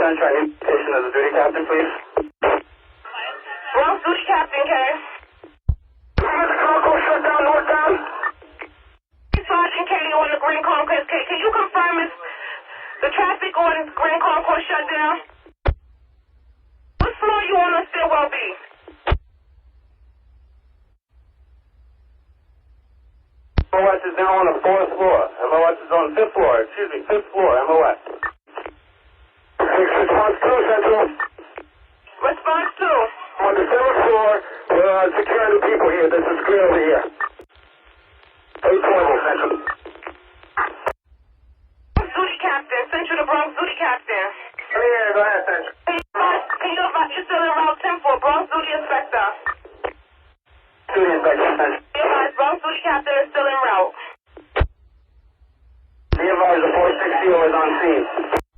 Central, invitation of the duty captain, please. Bronx duty captain, K. Mr. Concourse shut down northbound. Sergeant K on the Green Concourse, K. Can you confirm if the traffic on Green Concourse shut down? What floor you on stairwell B? MOS is now on the 4th floor. MOS is on the 5th floor. Excuse me, 5th floor, MOS. Response 2, Central. Response 2. On the 7th floor, securing the people here. This is clear over here. 820, Central. Duty captain, Central to Bronx duty captain. Come here, go ahead, Central. Can you advise you're still in route 10 for Bronx duty inspector? Duty inspector, Central. Be advised, Bronx duty captain is still en route. Be advised, the 460 is on scene.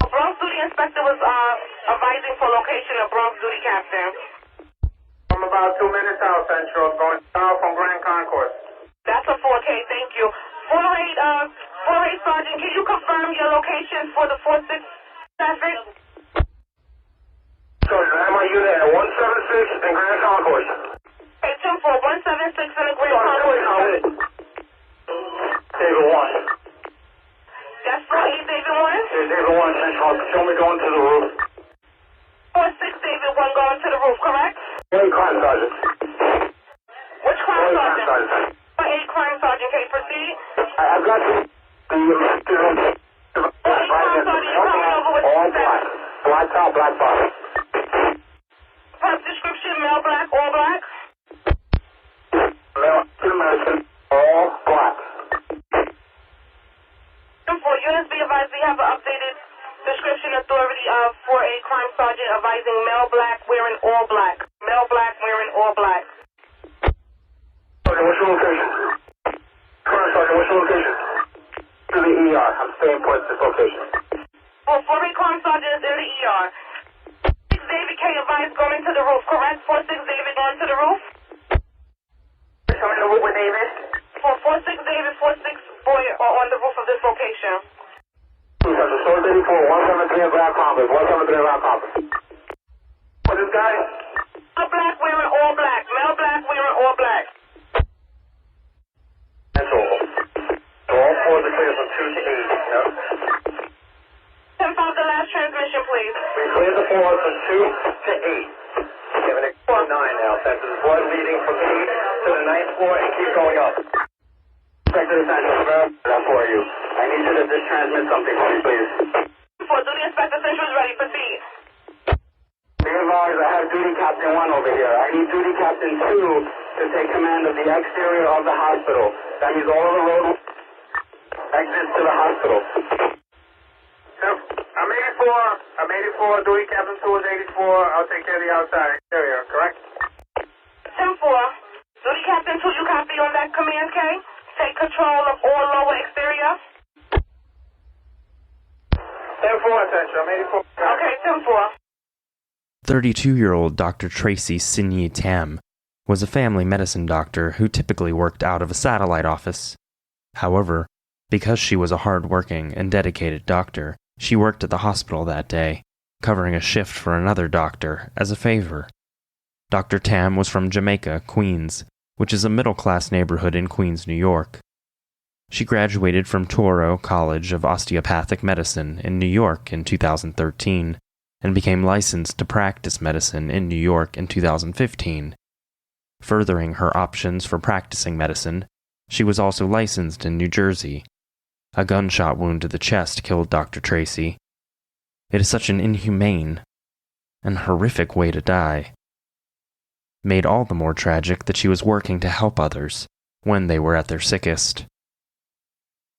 Bronx duty inspector was advising for location of Bronx duty captain. I'm about 2 minutes out, Central. Going south from Grand Concourse. That's a 4K, thank you. 4-8 Sergeant, can you confirm your location for the 4-6 traffic? Sergeant, am I you there? 176 in Grand Concourse. Hey, 10-4, 176 in the Green Concourse. David 1. That's 4-8 David 1? Hey, David 1, Central. Show me going to the roof. 4-6 David 1 going to the roof, correct? Hey, crime sergeant. Which crime sergeant? Sergeant. 4-8 crime sergeant, can you proceed? I've got the all black. Black top, black bottom. Perp description, male black, all black? Male, American, all black. 10-4, units be advised we have an updated description authority of 4-8 crime sergeant advising male black wearing all black. Male black wearing all black. Okay, what's your location? Current sergeant, what's your location? To the ER. I'm staying put at this location. Well, 4-8 crime sergeant is in the ER. 6 David K advised going to the roof, correct? 4-6 David going to the roof? Coming to the roof with David? For 4-6 David, 4-6 boy are on the roof of this location. Sergeant, Source 84, 173 in Grand Compass, 173 in Grand Compass. What's this guy? Male black wearing all black. Male black wearing all black. Central. So all fours are clear from 2 to 8, yep. 10-5, the last transmission, please. We cleared the floors from 2 to 8. Giving it 9 now. That's the blood leading from 8 to the 9th floor and keep going up. Inspector Central, verify for you. I need you to just transmit something for me, please. For duty inspector Central is ready. Proceed. Be advised, I have duty captain 1 over here. I need duty captain 2 to take command of the exterior of the hospital. That means all of the road exits to the hospital. I'm 84. Duty captain 2 is 84. I'll take care of the outside exterior, correct? 10-4. Duty captain 2, you copy on that command, K? Take control of all lower exterior. 10-4, Central. I'm 84. Okay, 10-4. 32-year-old Dr. Tracy Sinyi Tam was a family medicine doctor who typically worked out of a satellite office. However, because she was a hard-working and dedicated doctor, she worked at the hospital that day, covering a shift for another doctor as a favor. Dr. Tam was from Jamaica, Queens, which is a middle-class neighborhood in Queens, New York. She graduated from Toro College of Osteopathic Medicine in New York in 2013 and became licensed to practice medicine in New York in 2015. Furthering her options for practicing medicine, she was also licensed in New Jersey. A gunshot wound to the chest killed Dr. Tracy. It is such an inhumane and horrific way to die. Made all the more tragic that she was working to help others when they were at their sickest.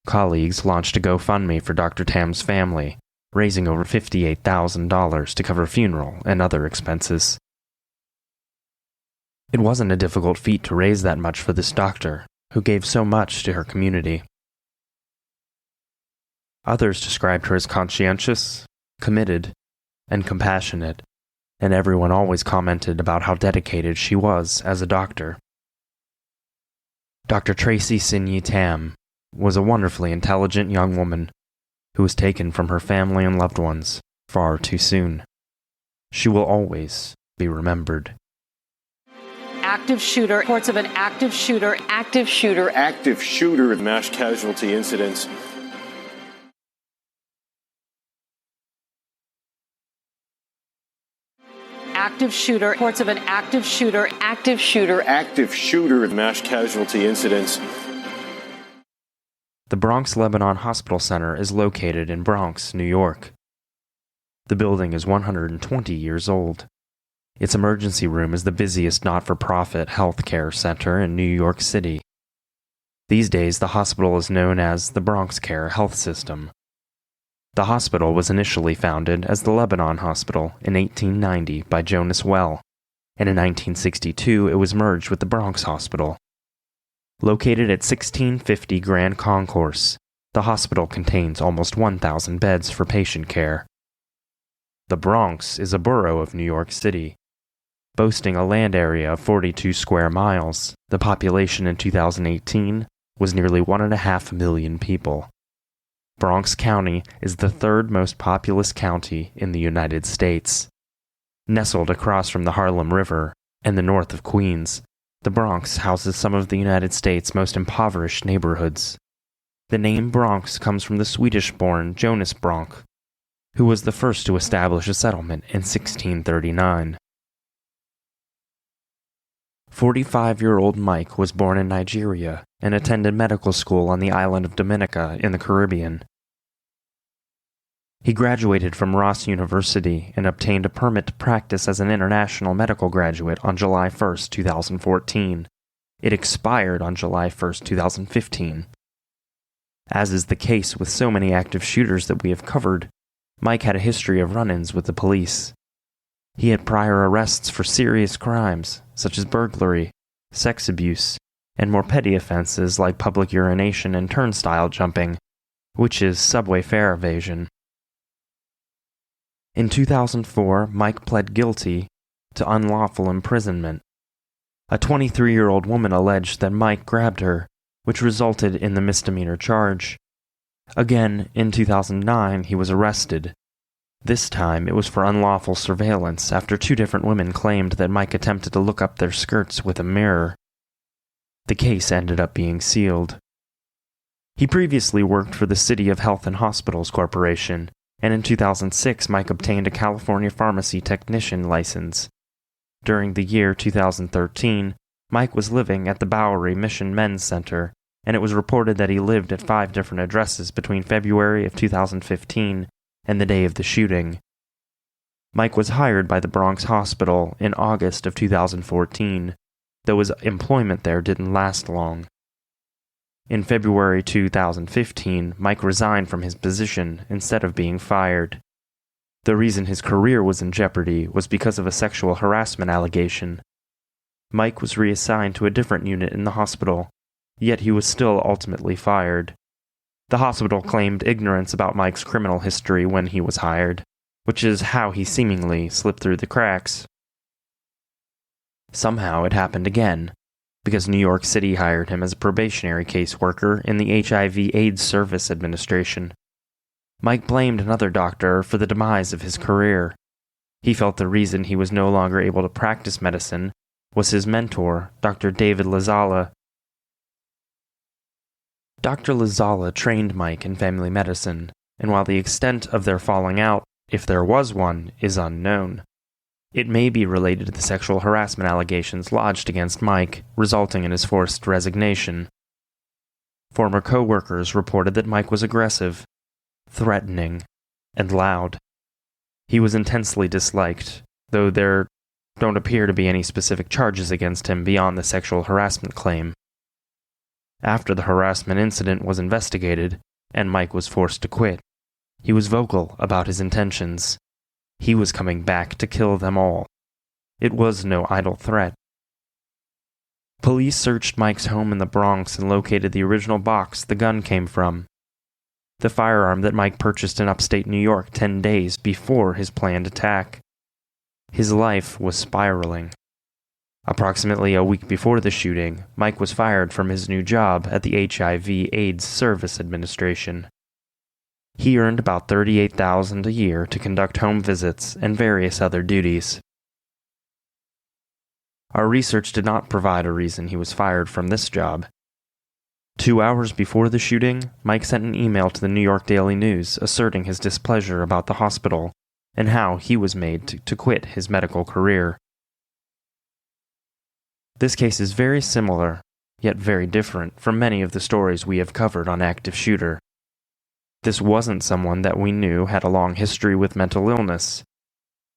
Colleagues launched a GoFundMe for Dr. Tam's family, raising over $58,000 to cover funeral and other expenses. It wasn't a difficult feat to raise that much for this doctor, who gave so much to her community. Others described her as conscientious, committed, and compassionate, and everyone always commented about how dedicated she was as a doctor. Dr. Tracy Sinyi Tam was a wonderfully intelligent young woman who was taken from her family and loved ones far too soon. She will always be remembered. Active shooter, reports of an active shooter, mass casualty incidents. Active shooter, reports of an active shooter, mass casualty incidents. The Bronx Lebanon Hospital Center is located in Bronx, New York. The building is 120 years old. Its emergency room is the busiest not-for-profit healthcare center in New York City. These days, the hospital is known as the Bronx Care Health System. The hospital was initially founded as the Lebanon Hospital in 1890 by Jonas Well, and in 1962 it was merged with the Bronx Hospital. Located at 1650 Grand Concourse, the hospital contains almost 1,000 beds for patient care. The Bronx is a borough of New York City. Boasting a land area of 42 square miles, the population in 2018 was nearly 1.5 million people. Bronx County is the third most populous county in the United States. Nestled across from the Harlem River and the north of Queens, the Bronx houses some of the United States' most impoverished neighborhoods. The name Bronx comes from the Swedish-born Jonas Bronk, who was the first to establish a settlement in 1639. 45-year-old Mike was born in Nigeria and attended medical school on the island of Dominica in the Caribbean. He graduated from Ross University and obtained a permit to practice as an international medical graduate on July 1, 2014. It expired on July 1, 2015. As is the case with so many active shooters that we have covered, Mike had a history of run-ins with the police. He had prior arrests for serious crimes, such as burglary, sex abuse, and more petty offenses like public urination and turnstile jumping, which is subway fare evasion. In 2004, Mike pled guilty to unlawful imprisonment. A 23-year-old woman alleged that Mike grabbed her, which resulted in the misdemeanor charge. Again, in 2009, he was arrested. This time, it was for unlawful surveillance after two different women claimed that Mike attempted to look up their skirts with a mirror. The case ended up being sealed. He previously worked for the City of Health and Hospitals Corporation, and in 2006, Mike obtained a California pharmacy technician license. During the year 2013, Mike was living at the Bowery Mission Men's Center, and it was reported that he lived at 5 different addresses between February of 2015 and the day of the shooting. Mike was hired by the Bronx Hospital in August of 2014, though his employment there didn't last long. In February 2015, Mike resigned from his position instead of being fired. The reason his career was in jeopardy was because of a sexual harassment allegation. Mike was reassigned to a different unit in the hospital, yet he was still ultimately fired. The hospital claimed ignorance about Mike's criminal history when he was hired, which is how he seemingly slipped through the cracks. Somehow it happened again, because New York City hired him as a probationary caseworker in the HIV/AIDS Service Administration. Mike blamed another doctor for the demise of his career. He felt the reason he was no longer able to practice medicine was his mentor, Dr. David Lazala. Dr. Lazala trained Mike in family medicine, and while the extent of their falling out, if there was one, is unknown, it may be related to the sexual harassment allegations lodged against Mike, resulting in his forced resignation. Former co-workers reported that Mike was aggressive, threatening, and loud. He was intensely disliked, though there don't appear to be any specific charges against him beyond the sexual harassment claim. After the harassment incident was investigated, and Mike was forced to quit, he was vocal about his intentions. He was coming back to kill them all. It was no idle threat. Police searched Mike's home in the Bronx and located the original box the gun came from, the firearm that Mike purchased in upstate New York 10 days before his planned attack. His life was spiraling. Approximately a week before the shooting, Mike was fired from his new job at the HIV/AIDS Service Administration. He earned about $38,000 a year to conduct home visits and various other duties. Our research did not provide a reason he was fired from this job. 2 hours before the shooting, Mike sent an email to the New York Daily News asserting his displeasure about the hospital and how he was made to quit his medical career. This case is very similar, yet very different from many of the stories we have covered on Active Shooter. This wasn't someone that we knew had a long history with mental illness,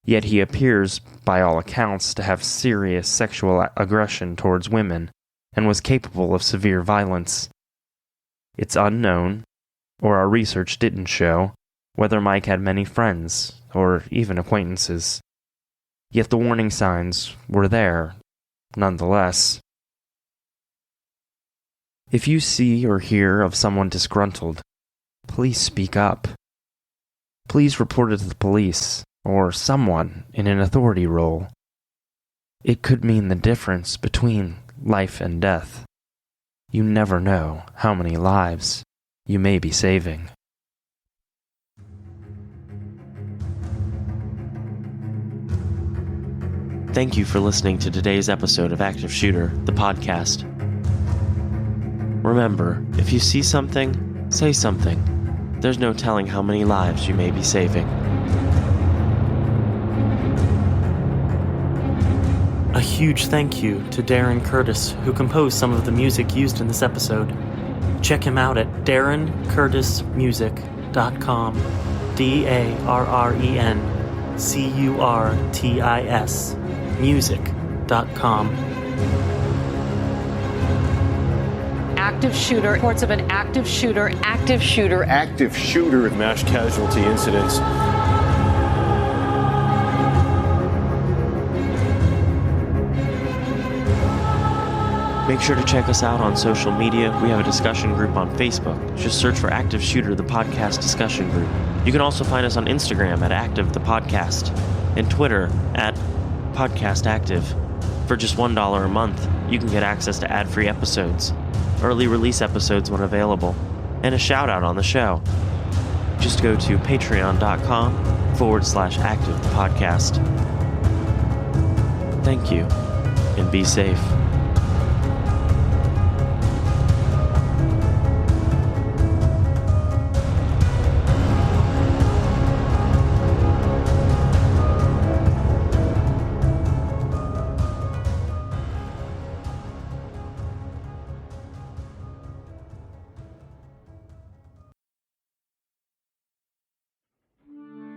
yet he appears, by all accounts, to have serious sexual aggression towards women and was capable of severe violence. It's unknown, or our research didn't show, whether Mike had many friends or even acquaintances. Yet the warning signs were there, nonetheless. If you see or hear of someone disgruntled, please speak up. Please report it to the police or someone in an authority role. It could mean the difference between life and death. You never know how many lives you may be saving. Thank you for listening to today's episode of Active Shooter, the podcast. Remember, if you see something, say something. There's no telling how many lives you may be saving. A huge thank you to Darren Curtis, who composed some of the music used in this episode. Check him out at darrencurtismusic.com. DARRENCURTIS music.com. Active shooter. Reports of an active shooter. Active shooter. Active shooter. Mass casualty incidents. Make sure to check us out on social media. We have a discussion group on Facebook. Just search for Active Shooter, the podcast discussion group. You can also find us on Instagram at Active the Podcast and Twitter at Podcast Active. For just $1 a month, you can get access to ad-free episodes, early release episodes when available, and a shout-out on the show. Just go to patreon.com/Active the Podcast. Thank you, and be safe.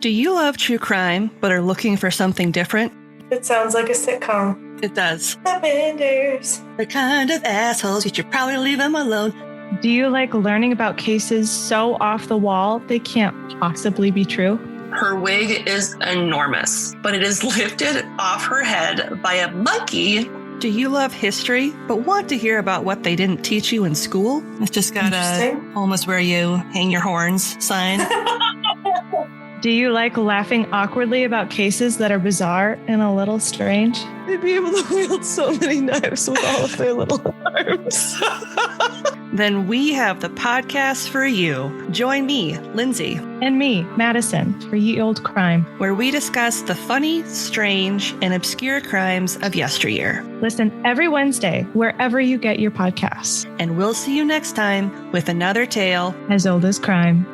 Do you love true crime, but are looking for something different? It sounds like a sitcom. It does. The Benders. The kind of assholes, you should probably leave them alone. Do you like learning about cases so off the wall they can't possibly be true? Her wig is enormous, but it is lifted off her head by a monkey. Do you love history, but want to hear about what they didn't teach you in school? It's just got a almost where you hang your horns sign. Do you like laughing awkwardly about cases that are bizarre and a little strange? They'd be able to wield so many knives with all of their little arms. Then we have the podcast for you. Join me, Lindsay. And me, Madison, for Ye Old Crime, where we discuss the funny, strange, and obscure crimes of yesteryear. Listen every Wednesday, wherever you get your podcasts. And we'll see you next time with another tale as old as crime.